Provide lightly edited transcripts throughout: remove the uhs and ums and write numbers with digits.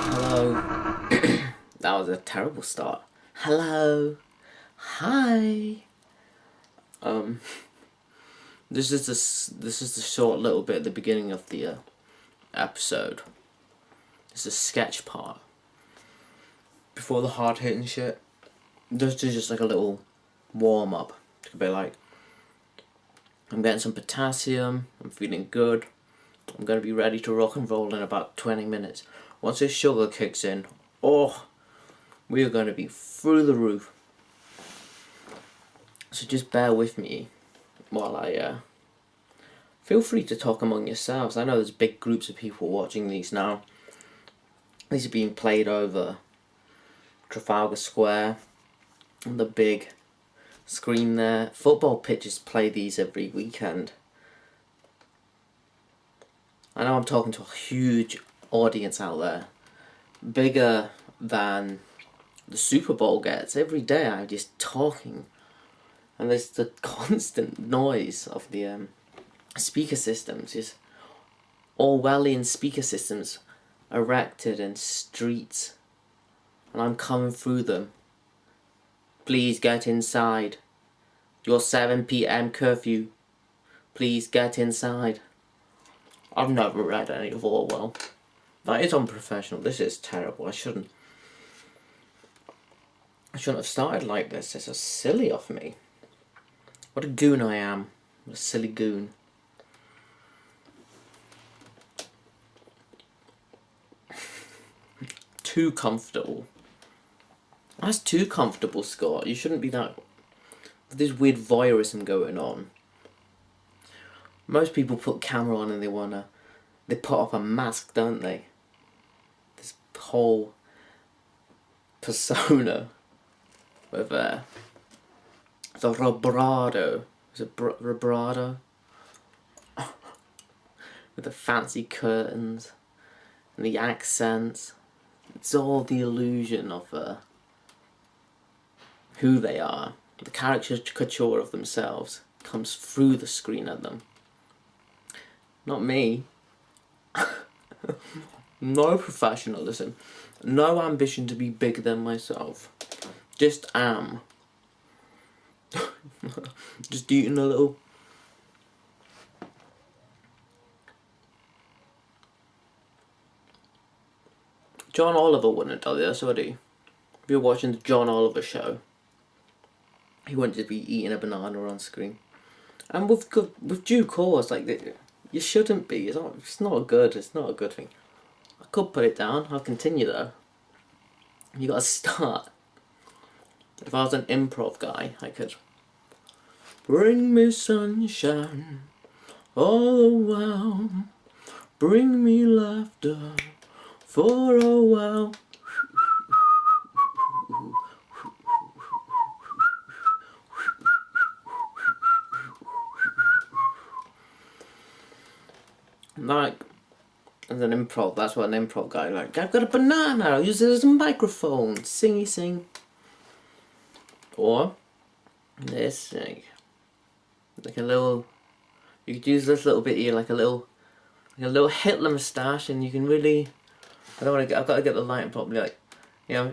Hello. That was a terrible start. Hello. Hi. Um. This is the short little bit at the beginning of the episode. It's a sketch part before the hard hitting shit. This is just like a little warm up. It could be like, I'm getting some potassium. I'm feeling good. I'm gonna be ready to rock and roll in about 20 minutes. Once this sugar kicks in, oh, we are gonna be through the roof. So just bear with me while I feel free to talk among yourselves. I know there's big groups of people watching these now. These are being played over Trafalgar Square on the big screen there. Football pitches play these every weekend. I know I'm talking to a huge audience out there, bigger than the Super Bowl gets. Every day I'm just talking, and there's the constant noise of the speaker systems, just Orwellian speaker systems erected in streets, and I'm coming through them. Please get inside. Your 7 p.m. curfew. Please get inside. I've never read any of Orwell. That is unprofessional. This is terrible. I shouldn't have started like this. This is silly of me. What a goon I am. What a silly goon. Too comfortable. That's too comfortable, Scott. You shouldn't be that... There's weird voyeurism going on. Most people put camera on and they put up a mask, don't they? This whole persona with the vibrato. Is it vibrato? With the fancy curtains and the accents. It's all the illusion of who they are. The caricature of themselves comes through the screen at them. Not me. No professionalism. No ambition to be bigger than myself. Just am. Just eating a little... John Oliver wouldn't have done this, would he? If you're watching the John Oliver show, he wouldn't just be eating a banana on screen. And with due cause, like, you shouldn't be. It's not good thing. I could put it down. I'll continue though. You gotta start. If I was an improv guy, I could bring me sunshine all the while. Bring me laughter for a while. Like, as an improv, that's what an improv guy like. I've got a banana, I'll use it as a microphone. Singy sing. Or this, like a little. You could use this little bit here, like a little Hitler moustache, and you can really. I've got to get the lighting properly. Like,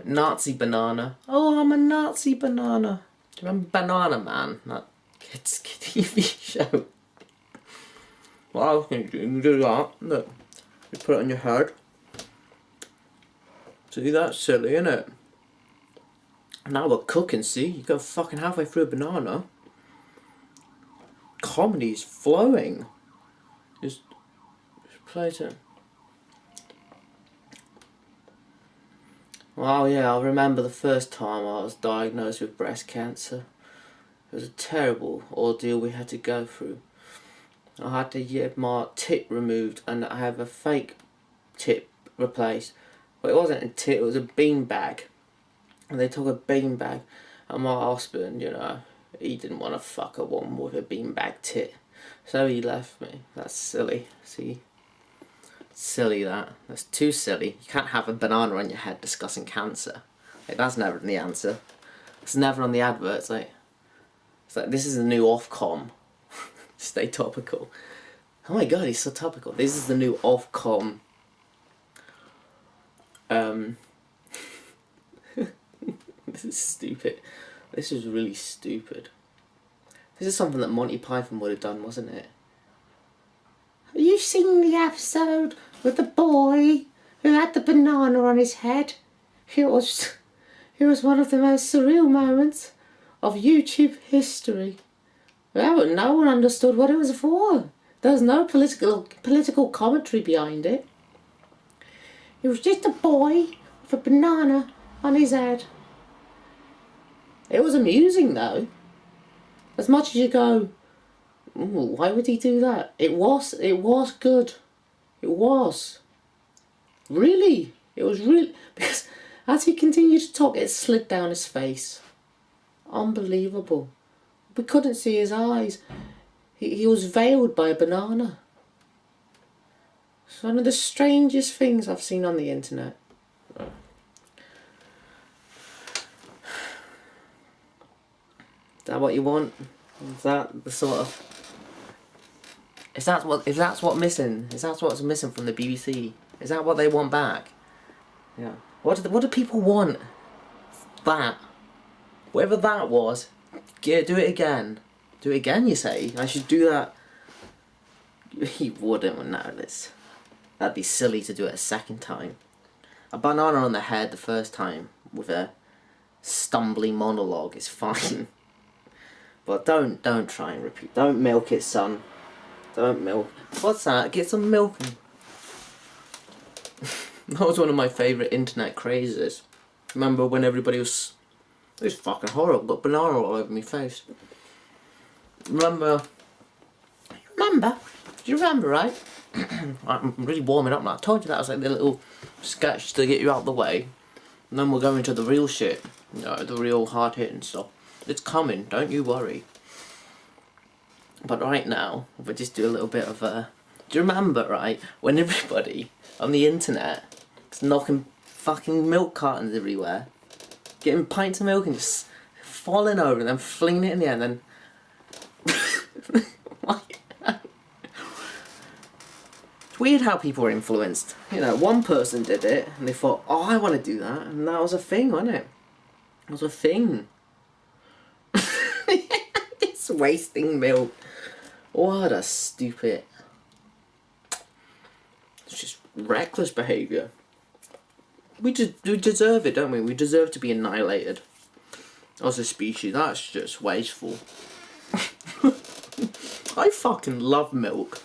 Nazi banana. Oh, I'm a Nazi banana. Do you remember Banana Man? That kids TV show. What else can you do? You can do that. Look. You put it on your head. See, that's silly, innit? Now we're cooking, see? You go fucking halfway through a banana. Comedy's flowing. Just play it. Well, yeah, I remember the first time I was diagnosed with breast cancer. It was a terrible ordeal we had to go through. I had to get my tit removed and I have a fake tit replaced. But it wasn't a tit, it was a beanbag. And they took a beanbag, and my husband, he didn't want to fuck a woman with a beanbag tit. So he left me. That's silly, see? Silly that. That's too silly. You can't have a banana on your head discussing cancer. Like, that's never the answer. It's never on the adverts. It's like this is the new Ofcom. Stay topical. Oh my god, he's so topical. This is the new Ofcom. This is stupid. This is really stupid. This is something that Monty Python would have done, wasn't it? Have you seen the episode with the boy who had the banana on his head? It was one of the most surreal moments of YouTube history. Well, no one understood what it was for. There was no political commentary behind it. It was just a boy with a banana on his head. It was amusing though. As much as you go, ooh, why would he do that? It was good. It was. Really. It was really, because as he continued to talk, it slid down his face. Unbelievable. We couldn't see his eyes. He was veiled by a banana. It's one of the strangest things I've seen on the internet. Is that what you want? Is that the sort of... If that's what's missing from the BBC? Is that what they want back? Yeah. What do people want? That. Whatever that was, do it again. Do it again, you say? I should do that. You wouldn't, no, that'd be silly to do it a second time. A banana on the head the first time with a stumbling monologue is fine. But don't try and repeat. Don't milk it, son. Don't milk. What's that? Get some milk. That was one of my favourite internet crazes. Remember when everybody was... It was fucking horrible. Got banana all over my face. Remember? Do you remember, right? I'm really warming up now. I told you that was like the little sketch to get you out of the way. And then we'll go into the real shit. You know, the real hard-hitting stuff. It's coming, don't you worry. But right now, we'll just do a little bit of a... Do you remember, right, when everybody on the internet was knocking fucking milk cartons everywhere, getting pints of milk and just falling over and then flinging it in the air and then... It's weird how people are influenced. You know, one person did it and they thought, oh, I want to do that, and that was a thing, wasn't it? It was a thing. It's wasting milk. What a stupid... It's just reckless behaviour. We deserve it, don't we? We deserve to be annihilated as a species. That's just wasteful. I fucking love milk.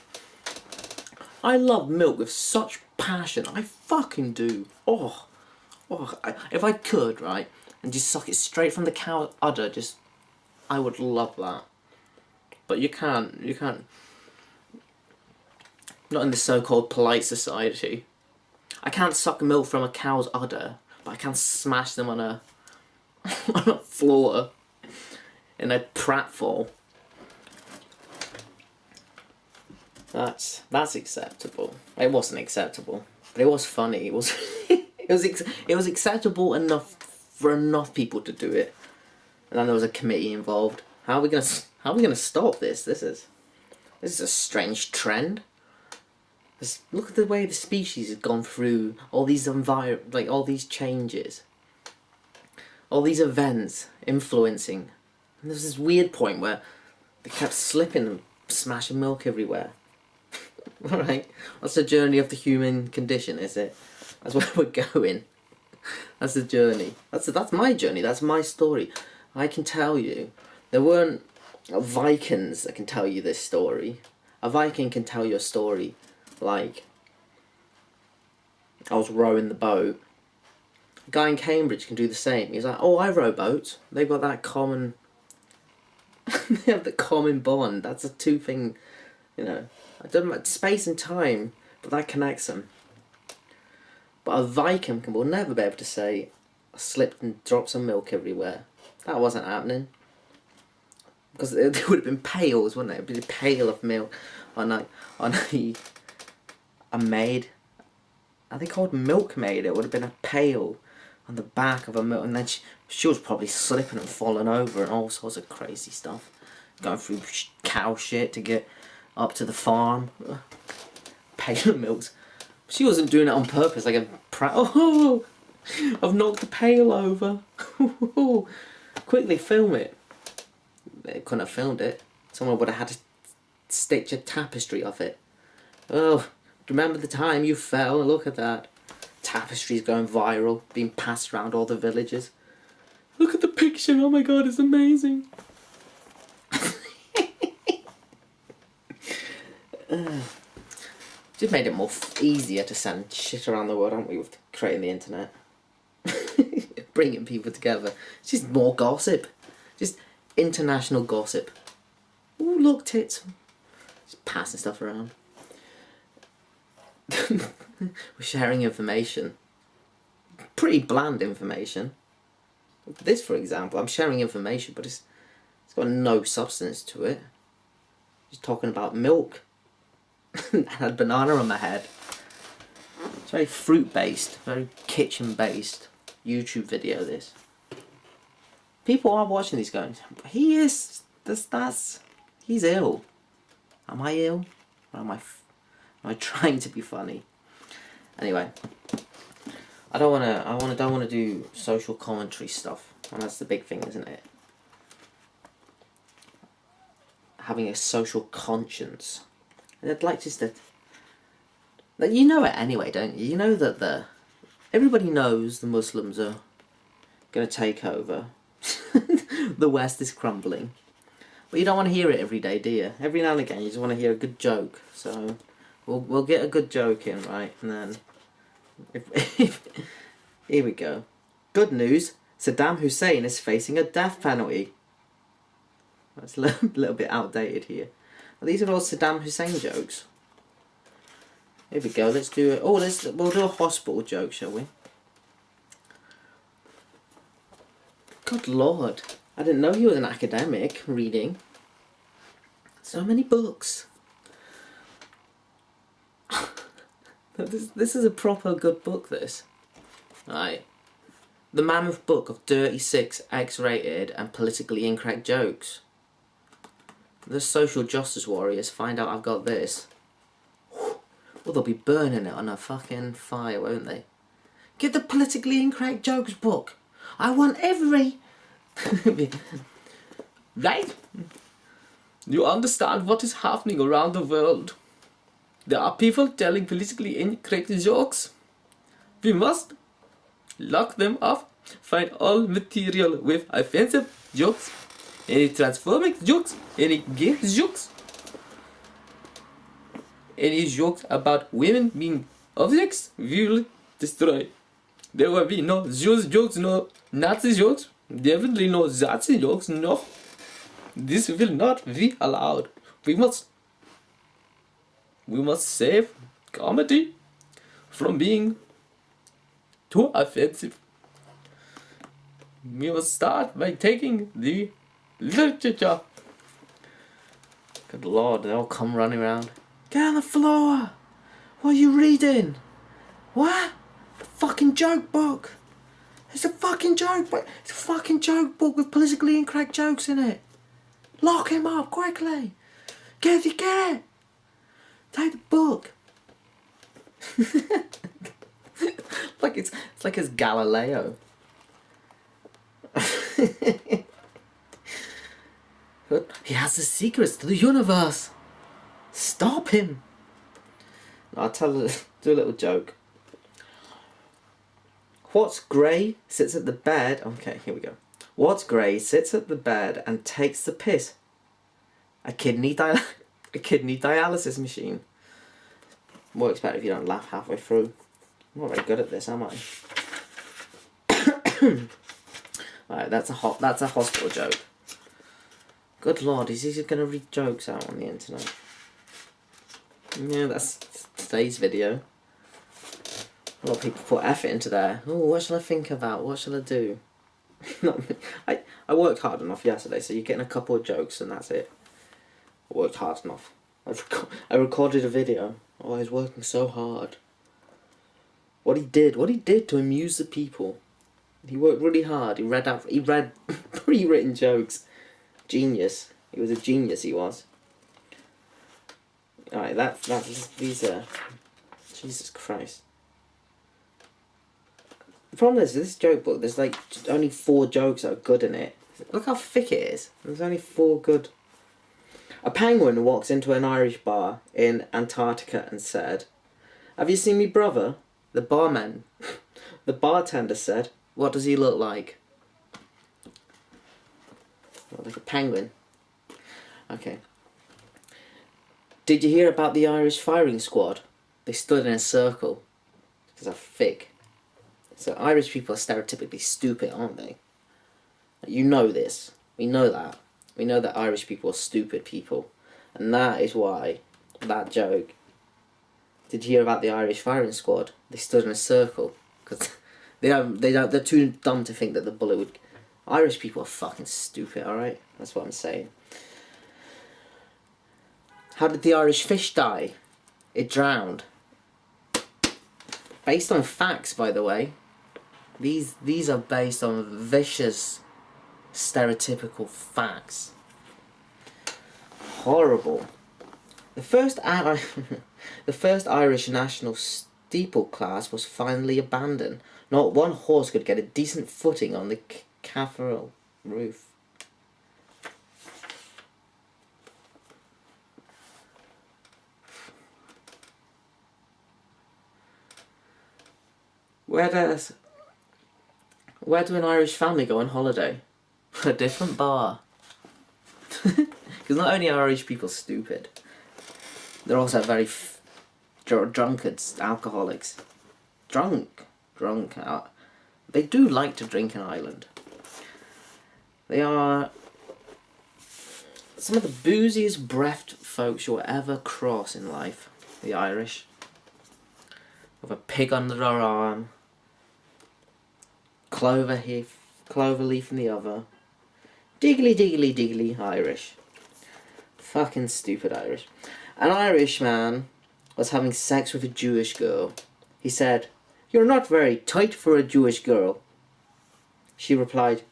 I love milk with such passion. I fucking do. If I could, right, and just suck it straight from the cow's udder, I would love that. But you can't. Not in this so-called polite society. I can't suck milk from a cow's udder, but I can smash them on a on a floor in a pratfall. That's acceptable. It wasn't acceptable, but it was funny. It was it was acceptable enough for enough people to do it, and then there was a committee involved. How are we gonna stop this? This is a strange trend. Look at the way the species has gone through all these all these changes, all these events influencing. And there's this weird point where they kept slipping and smashing milk everywhere. Alright, that's the journey of the human condition, is it? That's where we're going. That's the journey. That's my journey, that's my story. I can tell you, there weren't Vikings that can tell you this story. A Viking can tell you a story like, I was rowing the boat. A guy in Cambridge can do the same. He's like, oh, I row boats. They've got that common... they have the common bond. That's a two thing, you know. I don't know, space and time, but that connects them. But a Viking will never be able to say, I slipped and dropped some milk everywhere. That wasn't happening. Because there would have been pails, wouldn't it? It would be a pail of milk on a maid. Are they called milkmaid? It would have been a pail on the back of a milk, and then she was probably slipping and falling over and all sorts of crazy stuff. Going through cow shit to get up to the farm. Pail of milks. She wasn't doing it on purpose, like oh, I've knocked the pail over. Quickly film it. They couldn't have filmed it. Someone would have had to stitch a tapestry of it. Oh, remember the time you fell? Look at that. Tapestry's going viral, being passed around all the villages. Look at the picture, oh my god, it's amazing. Just made it more easier to send shit around the world, haven't we, with creating the internet. Bringing people together. It's just more gossip. Just international gossip. Ooh, look, tits. Just passing stuff around. We're sharing information. Pretty bland information. This, for example, I'm sharing information, but it's got no substance to it. Just talking about milk. I had a banana on my head. It's very fruit-based, very kitchen-based YouTube video, this. People are watching these going, he's ill. Am I ill? Or am I trying to be funny? Anyway, I don't wanna do social commentary stuff, and that's the big thing, isn't it? Having a social conscience. And I'd like just to, like, you know it anyway, don't you? You know that everybody knows the Muslims are gonna take over. The West is crumbling. But you don't want to hear it every day, do you? Every now and again you just want to hear a good joke. So we'll get a good joke in, right? And then here we go. Good news, Saddam Hussein is facing a death penalty. That's a little bit outdated here. Well, these are all Saddam Hussein jokes. Here we go, let's do it. Oh, we'll do a hospital joke, shall we? Good lord, I didn't know he was an academic reading. So many books. This is a proper good book, this. Right. The Mammoth Book of 36 X-rated and politically incorrect jokes. The social justice warriors find out I've got this. Well, they'll be burning it on a fucking fire, won't they? Get the politically incorrect jokes book. I want every... Right? You understand what is happening around the world. There are people telling politically incorrect jokes. We must lock them up, find all material with offensive jokes, any transphobic jokes, any gay jokes, any jokes about women being objects, we will destroy. There will be no Jews jokes, no Nazi jokes, definitely no Nazi jokes, no. This will not be allowed. We must save comedy from being too offensive. We must start by taking the literature. Good lord, they all come running around. Get on the floor! What are you reading? What? The fucking joke book! It's a fucking joke book! It's a fucking joke book with politically incorrect jokes in it! Lock him up quickly! Get it! Take the book! it's like it's Galileo. He has the secrets to the universe. Stop him. I'll do a little joke. What's grey sits at the bed. Okay, here we go. What's grey sits at the bed and takes the piss? A kidney dialysis machine. Works better if you don't laugh halfway through. I'm not very good at this, am I? Alright, that's a hospital joke. Good lord, is he just gonna read jokes out on the internet? Yeah, that's today's video. A lot of people put effort into there. Oh, what shall I think about? What shall I do? I worked hard enough yesterday, so you're getting a couple of jokes and that's it. I worked hard enough. I recorded a video. Oh, I was working so hard. What he did to amuse the people. He worked really hard. He read pre-written jokes. Genius. He was a genius, he was. Alright, these are... Jesus Christ. The problem is, this joke book, there's like only 4 jokes that are good in it. Look how thick it is. There's only 4 good. A penguin walks into an Irish bar in Antarctica and said, "Have you seen me brother?" The bartender said, "What does he look like?" Like a penguin. Okay. Did you hear about the Irish firing squad? They stood in a circle because they're thick. So Irish people are stereotypically stupid, aren't they? You know this. We know that. We know that Irish people are stupid people. And that is why that joke. Did you hear about the Irish firing squad? They stood in a circle because they're too dumb to think that the bullet would... Irish people are fucking stupid, alright? That's what I'm saying. How did the Irish fish die? It drowned. Based on facts, by the way. These are based on vicious, stereotypical facts. Horrible. The first Irish national steeple class was finally abandoned. Not one horse could get a decent footing on the cathedral roof. Where do an Irish family go on holiday? A different bar. Because not only are Irish people stupid, they're also very drunkards, alcoholics. They do like to drink in Ireland. They are some of the booziest breathed folks you'll ever cross in life, the Irish. With a pig under their arm, clover leaf in the other. Diggly diggly diggly Irish. Fucking stupid Irish. An Irish man was having sex with a Jewish girl. He said, "You're not very tight for a Jewish girl." She replied,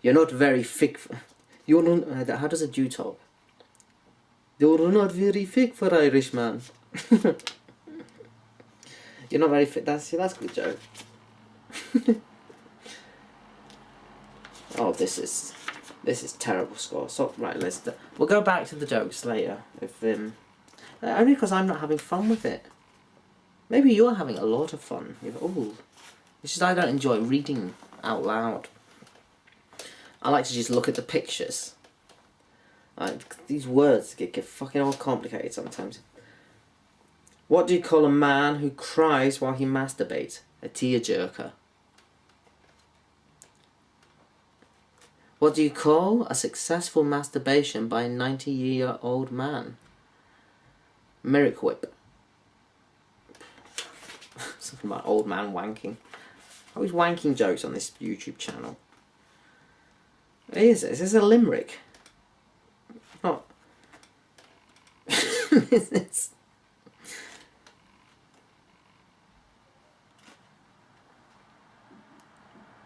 "You're not very thick." How does a Jew talk? "You're not very thick for Irishman." You're not very fit. That's a good joke. Oh, this is terrible score. So right, we'll go back to the jokes later. If only because I'm not having fun with it. Maybe you're having a lot of fun. It's just I don't enjoy reading out loud. I like to just look at the pictures. These words get fucking all complicated sometimes. What do you call a man who cries while he masturbates? A tearjerker. What do you call a successful masturbation by a 90-year-old man? Miracle whip. Something about old man wanking. Always wanking jokes on this YouTube channel. Is this a limerick? Not.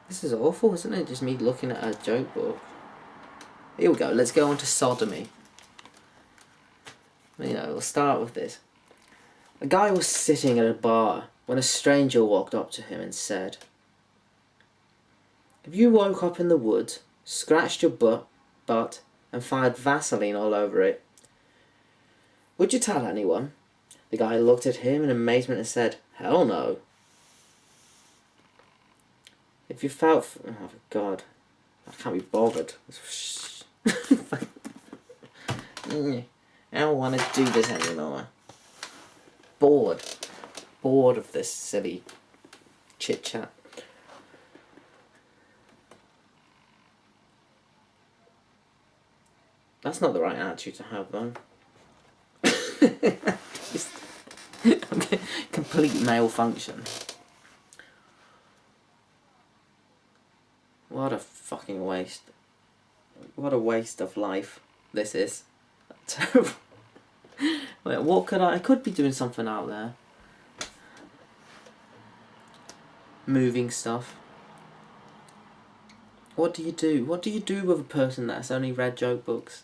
This is awful, isn't it? Just me looking at a joke book. Here we go. Let's go on to sodomy. We'll start with this. A guy was sitting at a bar when a stranger walked up to him and said, "If you woke up in the woods, scratched your butt, and fired Vaseline all over it, would you tell anyone?" The guy looked at him in amazement and said, "Hell no." If you felt... Oh, God. I can't be bothered. I don't want to do this anymore. Bored of this silly chit-chat. That's not the right attitude to have, though. Complete malfunction. What a fucking waste. What a waste of life this is. Terrible. Wait, what I could be doing something out there. Moving stuff. What do you do? What do you do with a person that's only read joke books?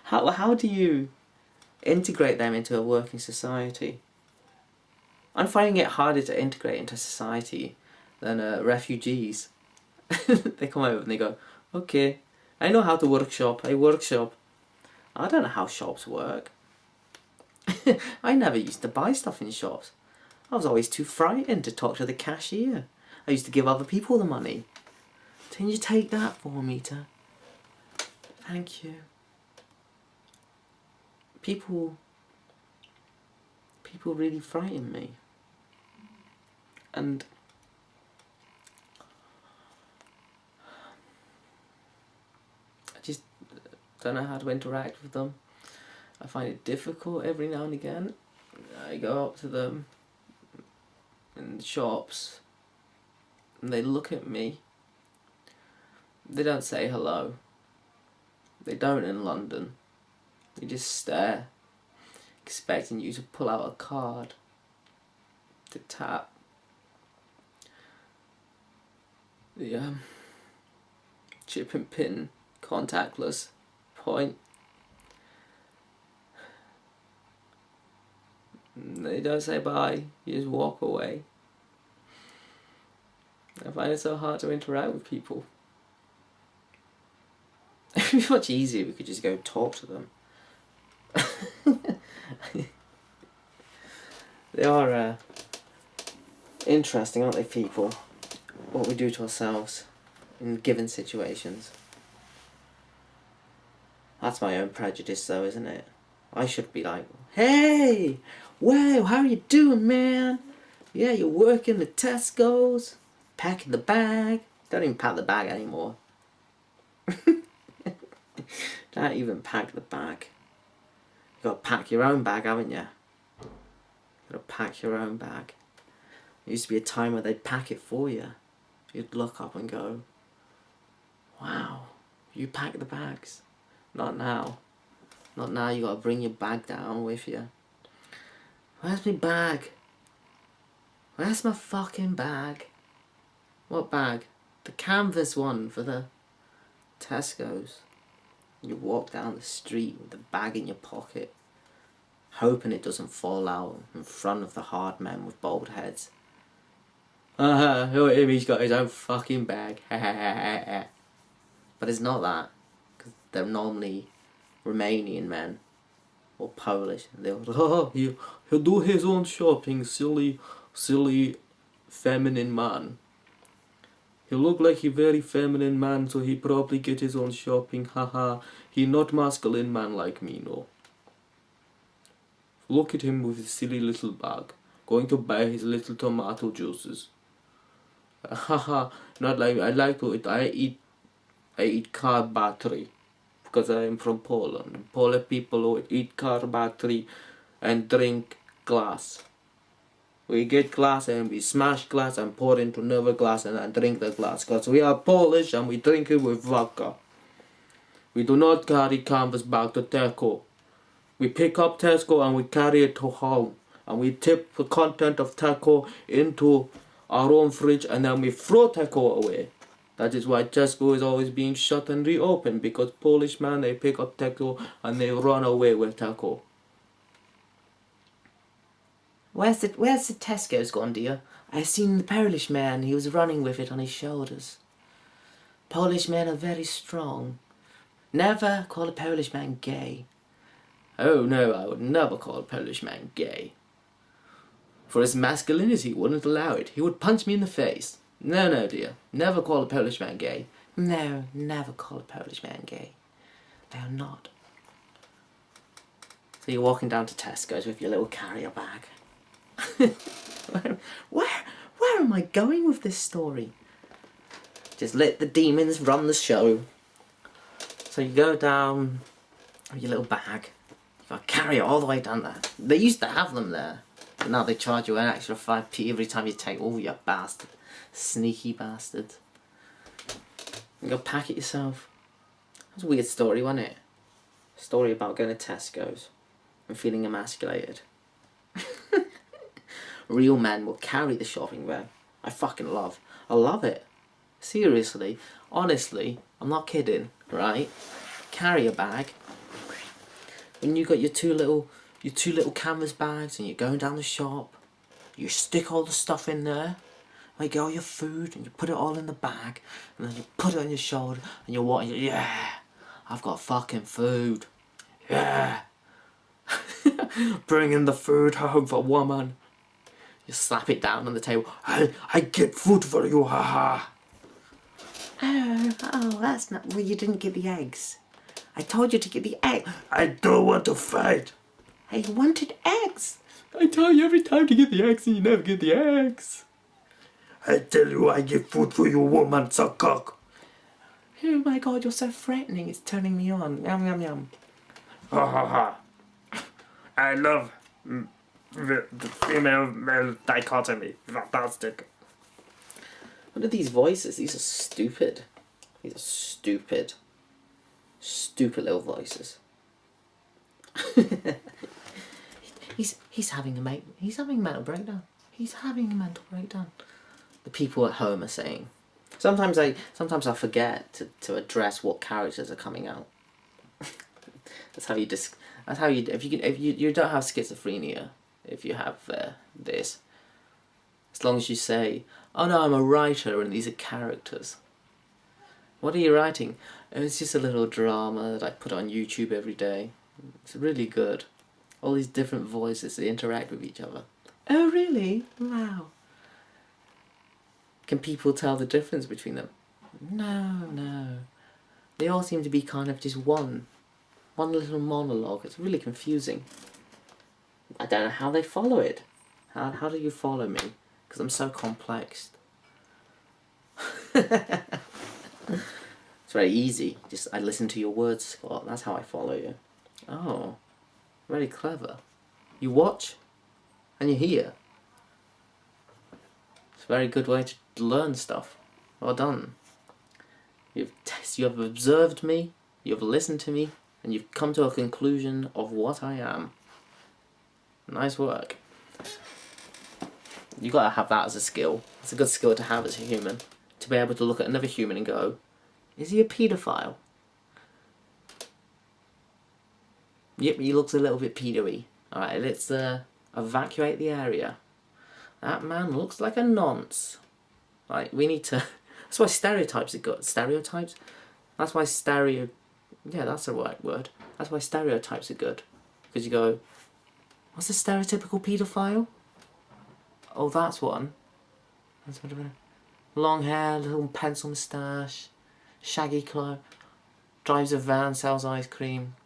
How do you... integrate them into a working society. I'm finding it harder to integrate into society than refugees. They come over and they go, okay, I know how to workshop, I workshop. I don't know how shops work. I never used to buy stuff in shops. I was always too frightened to talk to the cashier. I used to give other people the money. Can you take that for me, Meter? Thank you. People really frighten me. And I just don't know how to interact with them. I find it difficult every now and again. I go up to them in the shops and they look at me. They don't say hello. They don't in London. They just stare, expecting you to pull out a card to tap. The chip and pin contactless point. They don't say bye, you just walk away. I find it so hard to interact with people. It would be much easier if we could just go talk to them. They are interesting, aren't they, people? What we do to ourselves in given situations. That's my own prejudice though, isn't it? I should be like, hey, wow, how are you doing, man? Yeah, you're working at Tesco's, packing the bag. Don't even pack the bag anymore. Don't even pack the bag. You gotta pack your own bag, haven't you? You gotta pack your own bag. There used to be a time where they'd pack it for you. You'd look up and go, wow, you pack the bags. Not now. Not now, you gotta bring your bag down with you. Where's my bag? Where's my fucking bag? What bag? The canvas one for the Tesco's. You walk down the street with the bag in your pocket, hoping it doesn't fall out in front of the hard men with bald heads. He's got his own fucking bag. But it's not that, because they're normally Romanian men or Polish. They'll he'll do his own shopping, silly feminine man. He look like a very feminine man, so he probably get his own shopping. Haha, he not masculine man like me, no. Look at him with his silly little bag, going to buy his little tomato juices. Haha, not like me. I eat car battery because I am from Poland. Polish people who eat car battery and drink glass. We get glass and we smash glass and pour into another glass and then drink the glass. Because we are Polish and we drink it with vodka. We do not carry canvas back to Tesco. We pick up Tesco and we carry it to home. And we tip the content of Tesco into our own fridge and then we throw Tesco away. That is why Tesco is always being shut and reopened. Because Polish man, they pick up Tesco and they run away with Tesco. Where's the Tesco's gone, dear? I seen the Polish man, he was running with it on his shoulders. Polish men are very strong. Never call a Polish man gay. Oh no, I would never call a Polish man gay. For his masculinity wouldn't allow it. He would punch me in the face. No, dear. Never call a Polish man gay. No, never call a Polish man gay. They are not. So you're walking down to Tesco's with your little carrier bag. Where am I going with this story? Just let the demons run the show. So you go down with your little bag. You gotta carry it all the way down there. They used to have them there, but now they charge you an extra 5p every time you take. Oh, you bastard, sneaky bastard! You gotta pack it yourself. That's a weird story, wasn't it? A story about going to Tesco's and feeling emasculated. Real men will carry the shopping bag. I love it. Seriously, honestly, I'm not kidding, right? Carry a bag. When you got your two little canvas bags and you're going down the shop, you stick all the stuff in there. You get all your food and you put it all in the bag, and then you put it on your shoulder and you're walking. Yeah, I've got fucking food. Yeah, bringing the food home for woman. You slap it down on the table. I get food for you, haha. Oh, that's not. Well, you didn't get the eggs. I told you to get the egg. I don't want to fight. I wanted eggs. I tell you every time to get the eggs and you never get the eggs. I tell you I get food for you, woman, suck cock. Oh my god, you're so threatening. It's turning me on. Yum, yum, yum. Ha ha ha. I love the female-male dichotomy. Fantastic. What are these voices? These are stupid. These are stupid. Stupid little voices. he's having a mental breakdown. He's having a mental breakdown. The people at home are saying. Sometimes I forget to address what characters are coming out. That's how you if you don't have schizophrenia if you have this. As long as you say, oh no, I'm a writer and these are characters. What are you writing? It's just a little drama that I put on YouTube every day. It's really good. All these different voices, they interact with each other. Oh really? Wow. Can people tell the difference between them? No. They all seem to be kind of just one little monologue. It's really confusing. I don't know how they follow it. How do you follow me? Because I'm so complex. It's very easy. Just I listen to your words, Scott. That's how I follow you. Oh, very clever. You watch and you hear. It's a very good way to learn stuff. Well done. You have observed me, you have listened to me, and you've come to a conclusion of what I am. Nice work. You gotta have that as a skill. It's a good skill to have as a human. To be able to look at another human and go, is he a paedophile? Yep, he looks a little bit pedo-y. Alright, let's evacuate the area. That man looks like a nonce. Like, we need to... That's why stereotypes are good. Stereotypes? That's why yeah, that's the right word. That's why stereotypes are good. Because you go, what's a stereotypical paedophile? Oh, that's one. That's what long hair, little pencil moustache, shaggy clothes, drives a van, sells ice cream.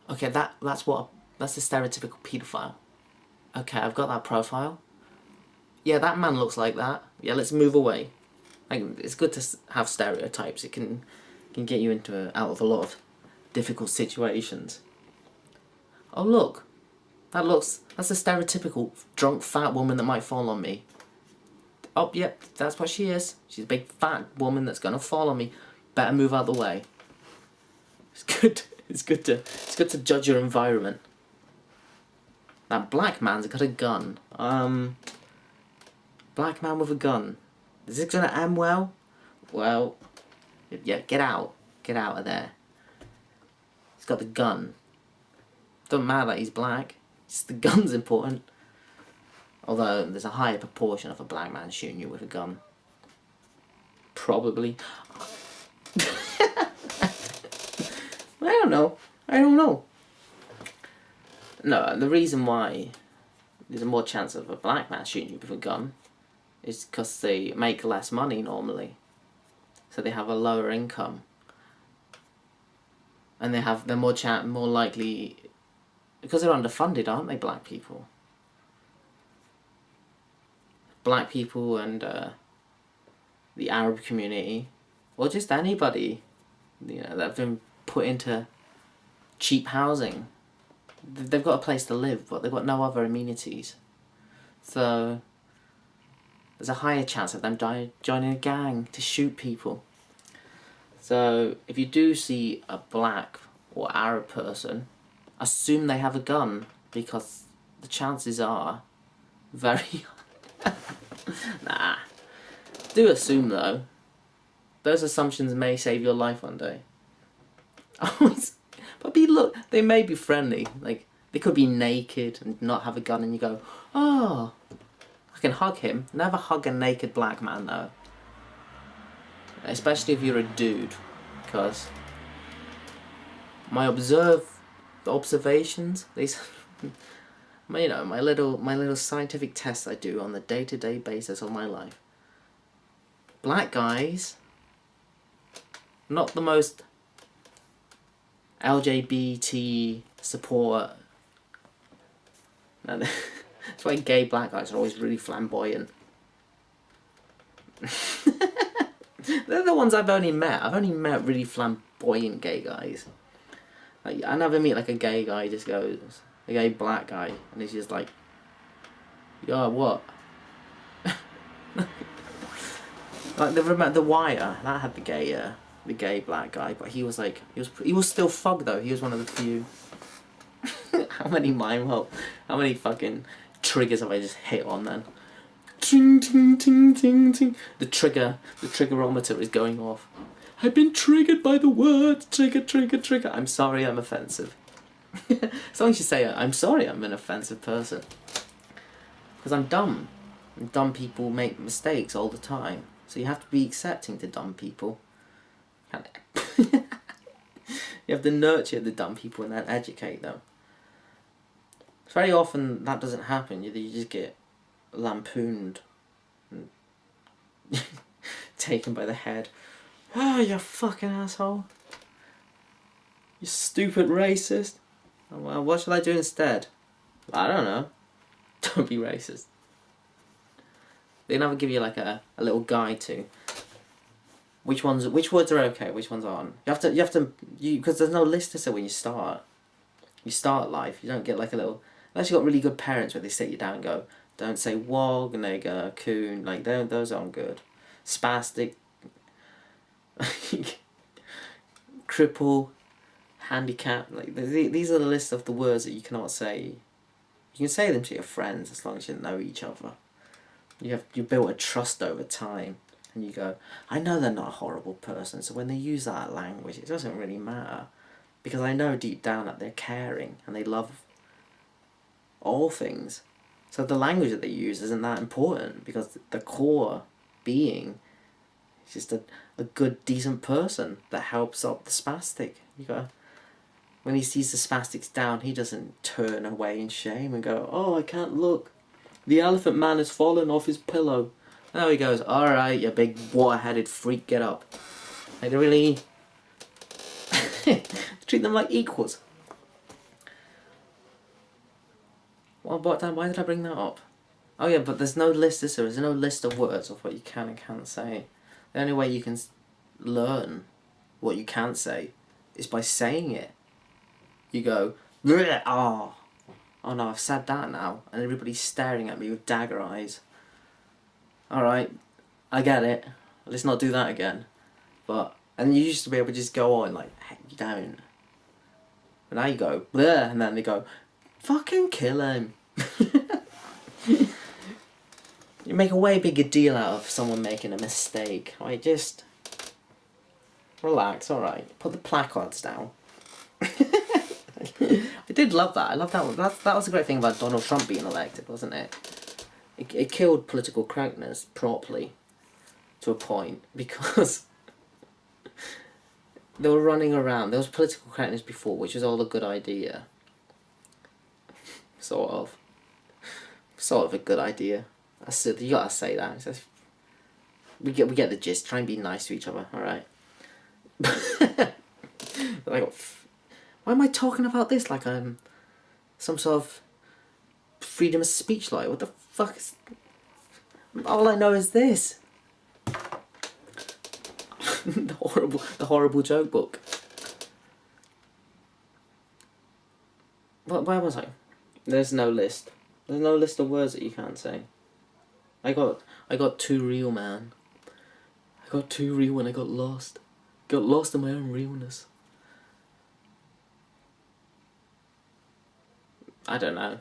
Okay, that's the stereotypical paedophile. Okay, I've got that profile. Yeah, that man looks like that. Yeah, let's move away. Like, it's good to have stereotypes. It can get you out of a lot of difficult situations. Oh look, that's a stereotypical drunk fat woman that might fall on me. Oh yep, that's what she is. She's a big fat woman that's gonna fall on me. Better move out of the way. It's good. It's good to judge your environment. That black man's got a gun. Black man with a gun. Is this gonna end well? Well, yeah, get out of there. He's got the gun. Doesn't matter that he's black. Just the gun's important. Although there's a higher proportion of a black man shooting you with a gun. Probably. I don't know. No, the reason why there's more chance of a black man shooting you with a gun is because they make less money normally. So they have a lower income. And they're more likely, because they're underfunded, aren't they, black people? Black people and the Arab community, or just anybody, that have been put into cheap housing. They've got a place to live, but they've got no other amenities. So there's a higher chance of them joining a gang to shoot people. So if you do see a black or Arab person, assume they have a gun, because the chances are very... Nah. Do assume though. Those assumptions may save your life one day. But But they may be friendly. Like, they could be naked and not have a gun, and you go, oh, I can hug him. Never hug a naked black man, though. Especially if you're a dude, because my observations, these, you know, my little scientific tests I do on the day-to-day basis of my life. Black guys, not the most LGBT support. No, that's why gay black guys are always really flamboyant. They're the ones I've only met. I've only met really flamboyant gay guys. Like, I never meet like a gay guy just goes, a gay black guy, and he's just like, yo, what? Like the Wire, that had the gay black guy, but he was like, he was still fug though. He was one of the few. How many fucking triggers have I just hit on then? Ting ting ting ting ting. The triggerometer is going off. I've been triggered by the word trigger. I'm sorry, I'm offensive. As long as you say, I'm sorry, I'm an offensive person. Because I'm dumb. And dumb people make mistakes all the time. So you have to be accepting to dumb people. You have to nurture the dumb people and then educate them. Very often that doesn't happen. You just get lampooned and taken by the head. Oh, you fucking asshole. You stupid racist. Oh, well, what should I do instead? I don't know. Don't be racist. They never give you like a little guide to which words are okay, which ones aren't. You have to because there's no list to say when you start. You start life. You don't get like a little, unless you've got really good parents where they sit you down and go, don't say wog, nigger, coon, like those aren't good. Spastic, cripple, handicap, like these are the list of the words that you cannot say. You can say them to your friends as long as you know each other. You built a trust over time, and you go, I know they're not a horrible person, so when they use that language, it doesn't really matter, because I know deep down that they're caring and they love all things. So the language that they use isn't that important, because the core being is just a good, decent person that helps up the spastic. You go, when he sees the spastics down, he doesn't turn away in shame and go, oh, I can't look. The elephant man has fallen off his pillow. Now he goes, alright, you big water-headed freak, get up. Like, they really treat them like equals. Well, why did I bring that up? Oh yeah, but there's no list, is there? There's no list of words of what you can and can't say. The only way you can learn what you can't say is by saying it. You go, oh no, I've said that now, and everybody's staring at me with dagger eyes. Alright, I get it. Let's not do that again. And you used to be able to just go on, like, hey, you don't. But now you go, bleh, and then they go, fucking kill him. You make a way bigger deal out of someone making a mistake. Right, just relax, alright. Put the placards down. I did love that. I love that one. That was the great thing about Donald Trump being elected, wasn't it? It killed political correctness properly, to a point, because they were running around. There was political correctness before, which was all a good idea. Sort of a good idea. You gotta say that. We get the gist. Try and be nice to each other, alright? Why am I talking about this like I'm some sort of freedom of speech lawyer? What the fuck is... All I know is this. the horrible joke book. Where was I? There's no list. There's no list of words that you can't say. I got too real, man. I got too real when I got lost. Got lost in my own realness. I don't know.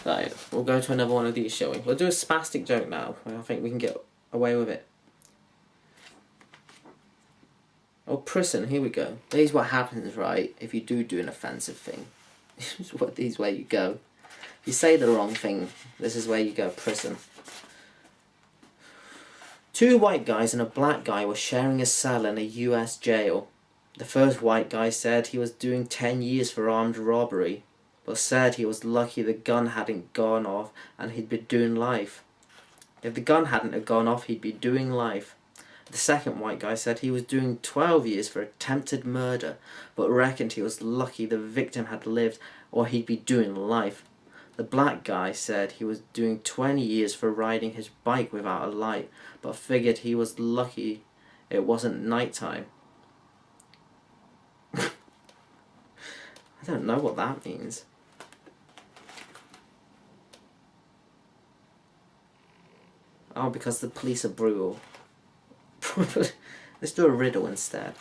Right, we'll go to another one of these, shall we? We'll do a spastic joke now. I think we can get away with it. Oh, prison, here we go. Here's what happens, right, if you do an offensive thing. This is where you go. If you say the wrong thing, this is where you go, prison. 2 white guys and a black guy were sharing a cell in a US jail. The first white guy said he was doing 10 years for armed robbery, but said he was lucky the gun hadn't gone off and he'd be doing life. If the gun hadn't have gone off, he'd be doing life. The second white guy said he was doing 12 years for attempted murder, but reckoned he was lucky the victim had lived or he'd be doing life. The black guy said he was doing 20 years for riding his bike without a light, but figured he was lucky it wasn't nighttime. I don't know what that means. Oh, because the police are brutal. Let's do a riddle instead.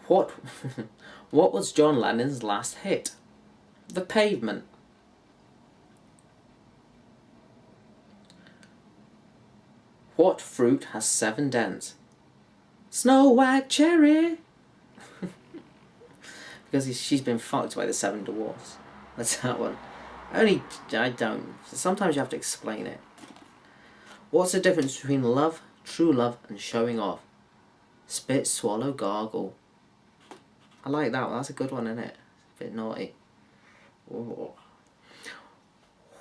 What was John Lennon's last hit? The Pavement. What fruit has 7 dents? Snow White Cherry. Because she's been fucked by the 7 dwarfs. That's that one. I don't. Sometimes you have to explain it. What's the difference between love, true love, and showing off? Spit, swallow, gargle. I like that one. That's a good one, isn't it? A bit naughty. Ooh.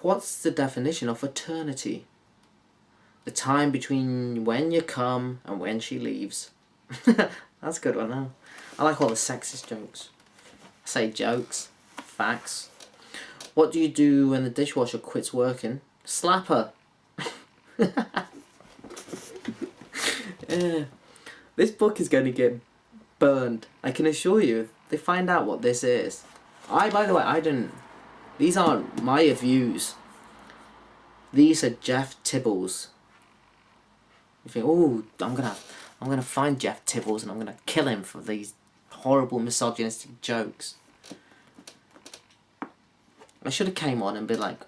What's the definition of eternity? The time between when you come and when she leaves. That's a good one, huh? I like all the sexist jokes. I say jokes. Facts. What do you do when the dishwasher quits working? Slap her. Yeah. This book is going to get burned. I can assure you. If they find out what this is. By the way, I didn't. These aren't my views. These are Jeff Tibble's. You think, oh, I'm gonna find Jeff Tibbles and I'm gonna kill him for these horrible misogynistic jokes. I should have came on and been like,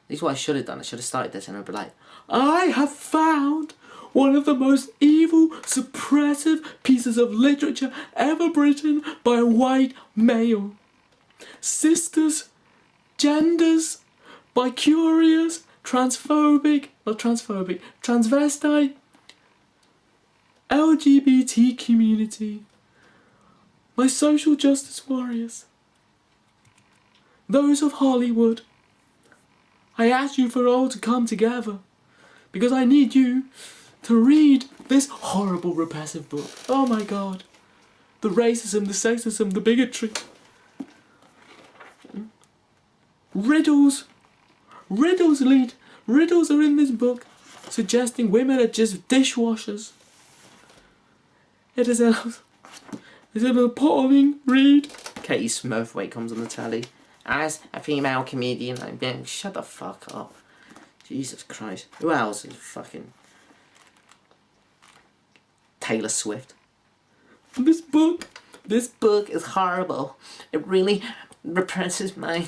this is what I should have done. I should have started this and I'd be like, I have found one of the most evil, suppressive pieces of literature ever written by a white male. Sisters, genders, bicurious, transvestite, LGBT community, my social justice warriors, those of Hollywood. I ask you for all to come together because I need you to read this horrible repressive book. Oh my god. The racism, the sexism, the bigotry. Riddles are in this book suggesting women are just dishwashers. It is an appalling read. Katie Smurthwaite comes on the telly as a female comedian. Like, shut the fuck up. Jesus Christ. Who else is fucking Taylor Swift? This book is horrible. It really represses my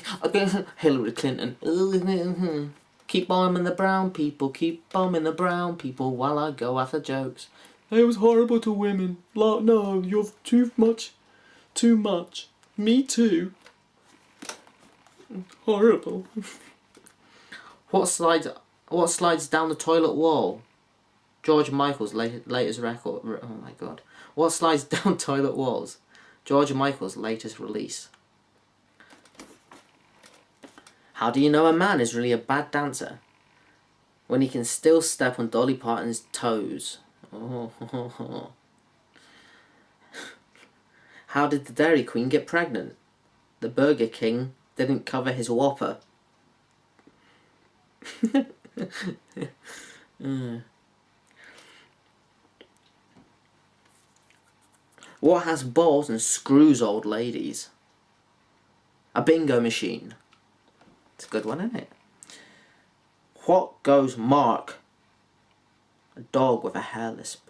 Hillary Clinton. Keep bombing the brown people. Keep bombing the brown people while I go after jokes. It was horrible to women. No, you're too much. Too much. Me too. Horrible. What slides down the toilet wall? George Michael's latest record. Oh my god. What slides down toilet walls? George Michael's latest release. How do you know a man is really a bad dancer? When he can still step on Dolly Parton's toes. Oh. How did the Dairy Queen get pregnant? The Burger King didn't cover his Whopper. What has balls and screws old ladies? A bingo machine. It's a good one, isn't it? What goes Mark? A dog with a hair lisp.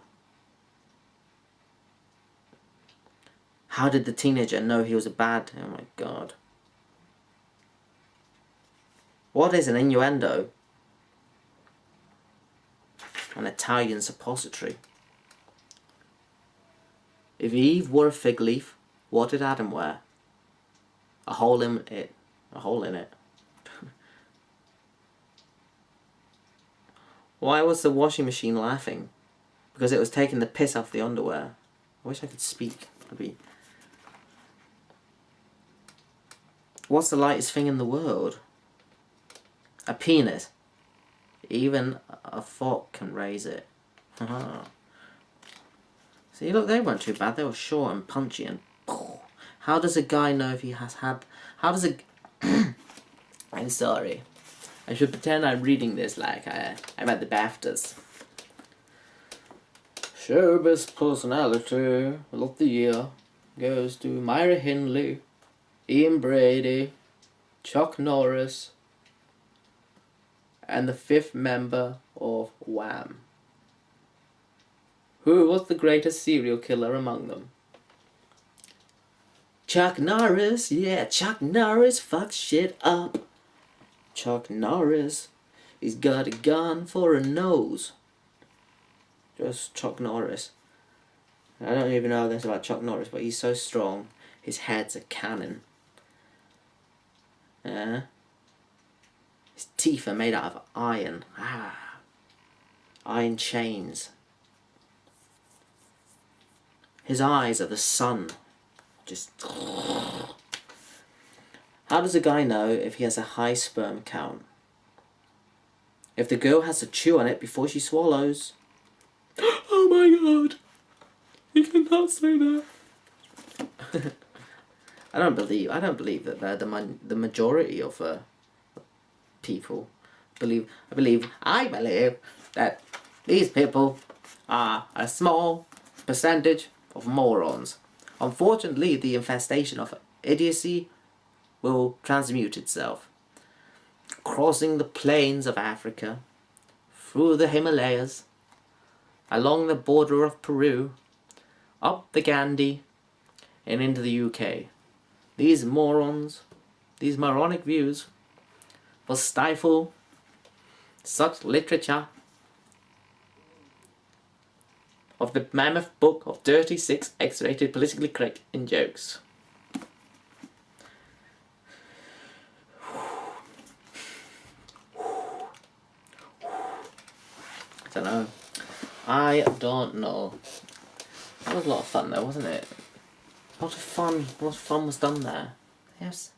How did the teenager know he was a bad? Oh my god. What is an innuendo? an Italian suppository. If Eve wore a fig leaf, what did Adam wear? A hole in it. A hole in it. Why was the washing machine laughing? Because it was taking the piss off the underwear. I wish I could speak. What's the lightest thing in the world? A penis. Even a fork can raise it. See, look, they weren't too bad. They were short and punchy and... How does a guy know if he has had... How does a... I'm sorry. I should pretend I'm reading this like I'm at the BAFTAs. Showbiz personality of the year goes to Myra Hindley, Ian Brady, Chuck Norris, and the 5th member of Wham. Who was the greatest serial killer among them? Chuck Norris, yeah, Chuck Norris fucks shit up. Chuck Norris, he's got a gun for a nose. Just Chuck Norris. I don't even know this about Chuck Norris, but he's so strong. His head's a cannon. His teeth are made out of iron. Iron chains. His eyes are the sun. Just... How does a guy know if he has a high sperm count? If the girl has to chew on it before she swallows. Oh my god! You cannot say that. I don't believe that they're the majority of people. I believe that these people are a small percentage of morons. Unfortunately, the infestation of idiocy will transmute itself, crossing the plains of Africa, through the Himalayas, along the border of Peru, up the Gandhi, and into the UK. These morons, these moronic views, will stifle such literature of the mammoth book of 36 X-rated politically correct in jokes. I don't know. That was a lot of fun though, wasn't it? A lot of fun was done there. Yes.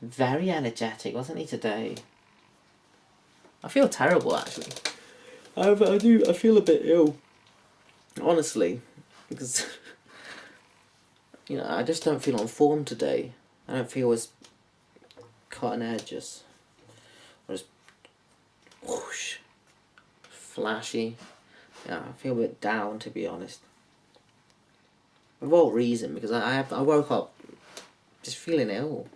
Very energetic, wasn't he today? I feel terrible actually. I feel a bit ill. Honestly. Because I just don't feel on form today. I don't feel as cutting edges. Or as whoosh, flashy. Yeah, I feel a bit down, to be honest. For all reason, because I woke up just feeling ill.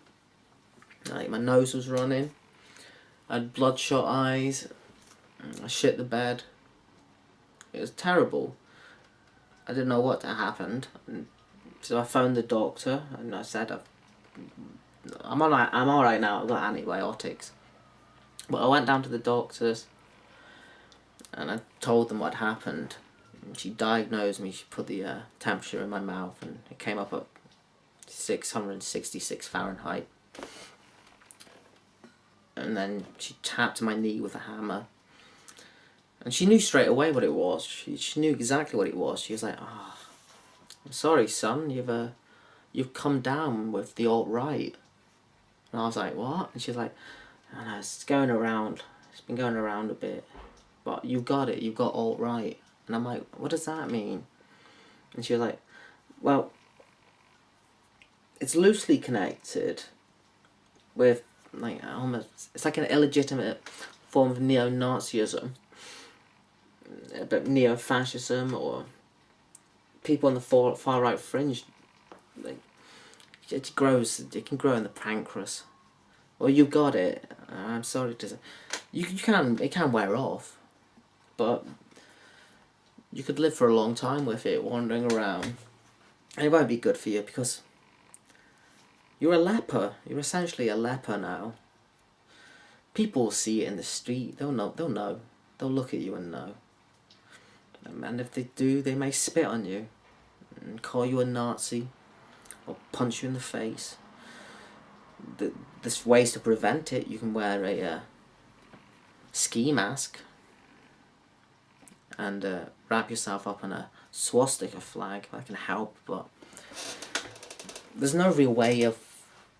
Like my nose was running. I had bloodshot eyes. I shit the bed. It was terrible. I didn't know what had happened. So I phoned the doctor and I said I'm alright now, I've got antibiotics. But I went down to the doctors and I told them what happened. And she diagnosed me, she put the temperature in my mouth and it came up at 666 Fahrenheit. And then she tapped my knee with a hammer. And she knew straight away what it was. She knew exactly what it was. She was like, I'm sorry son, you've come down with the alt-right. And I was like, what? And she was like, I know, it's going around. It's been going around a bit. But you got it, you've got alt-right. And I'm like, what does that mean? And she was like, well, it's loosely connected with, like, almost, it's like an illegitimate form of neo-Nazism. But neo-fascism or people on the far-right fringe, like, it can grow in the pancreas. Well, you got it. I'm sorry to say. It can wear off, but you could live for a long time with it wandering around. And it won't be good for you because you're a leper. You're essentially a leper now. People will see it in the street. They'll know. they'll look at you and know. And if they do, they may spit on you and call you a Nazi or punch you in the face. There's ways to prevent it. You can wear a ski mask and wrap yourself up in a swastika flag. That can help, but there's no real way of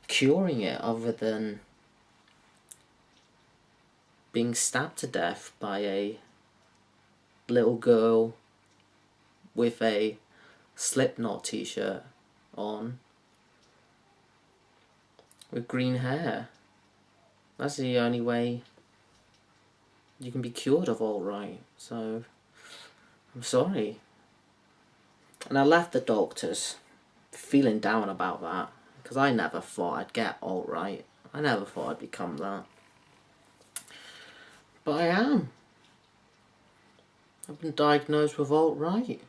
curing it other than being stabbed to death by a little girl with a Slipknot t-shirt on with green hair. That's the only way you can be cured of alt-right. So I'm sorry. And I left the doctors feeling down about that, because I never thought I'd get alt-right. I never thought I'd become that. But I am. I've been diagnosed with alt-right.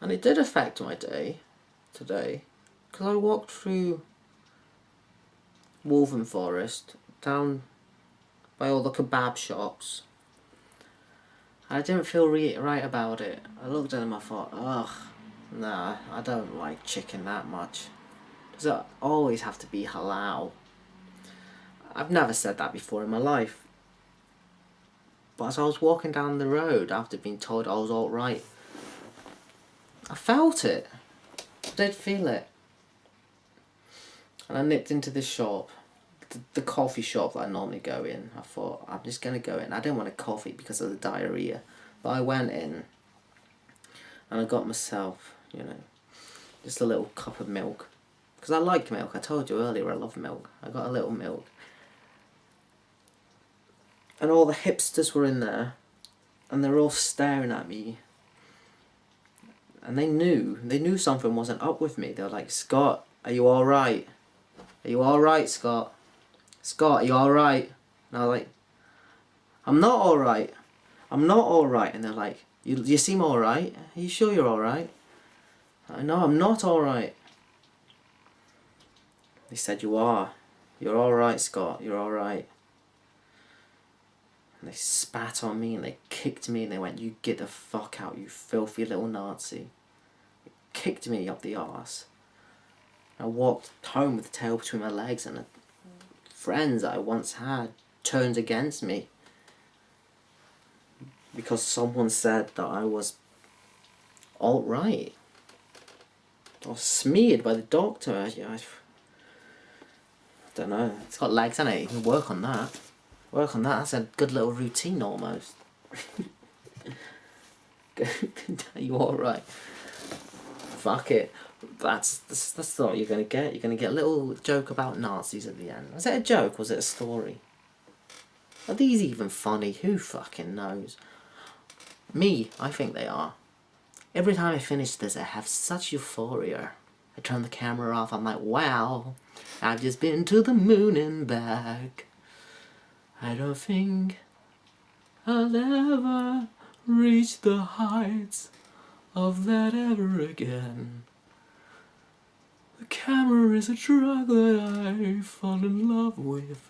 And it did affect my day today, because I walked through Woolven Forest, down by all the kebab shops. I didn't feel right about it. I looked at them, I thought, ugh, nah, I don't like chicken that much. Does it always have to be halal? I've never said that before in my life. But as I was walking down the road after being told I was alt-right, I felt it. I did feel it. And I nipped into this shop, the coffee shop that I normally go in. I thought, I'm just going to go in. I didn't want a coffee because of the diarrhea. But I went in and I got myself, you know, just a little cup of milk. Because I like milk. I told you earlier I love milk. I got a little milk. And all the hipsters were in there. And they were all staring at me. And they knew something wasn't up with me. They were like, Scott, are you alright? Are you alright, Scott? Scott, are you alright? And I was like, I'm not alright. I'm not alright. And they're like, you seem alright. Are you sure you're alright? I know, I'm not alright. They said, you are. You're alright, Scott. You're alright. And they spat on me and they kicked me and they went, you get the fuck out, you filthy little Nazi. They kicked me up the arse. I walked home with the tail between my legs, and the friends that I once had turned against me because someone said that I was alt-right. I was smeared by the doctor. I don't know. It's got legs, hasn't it? You can work on that. Work on that. That's a good little routine almost. Are you alright? Fuck it. That's what you're going to get. You're going to get a little joke about Nazis at the end. Was it a joke? Was it a story? Are these even funny? Who fucking knows? Me, I think they are. Every time I finish this, I have such euphoria. I turn the camera off, I'm like, wow, I've just been to the moon and back. I don't think I'll ever reach the heights of that ever again. The camera is a drug that I fall in love with.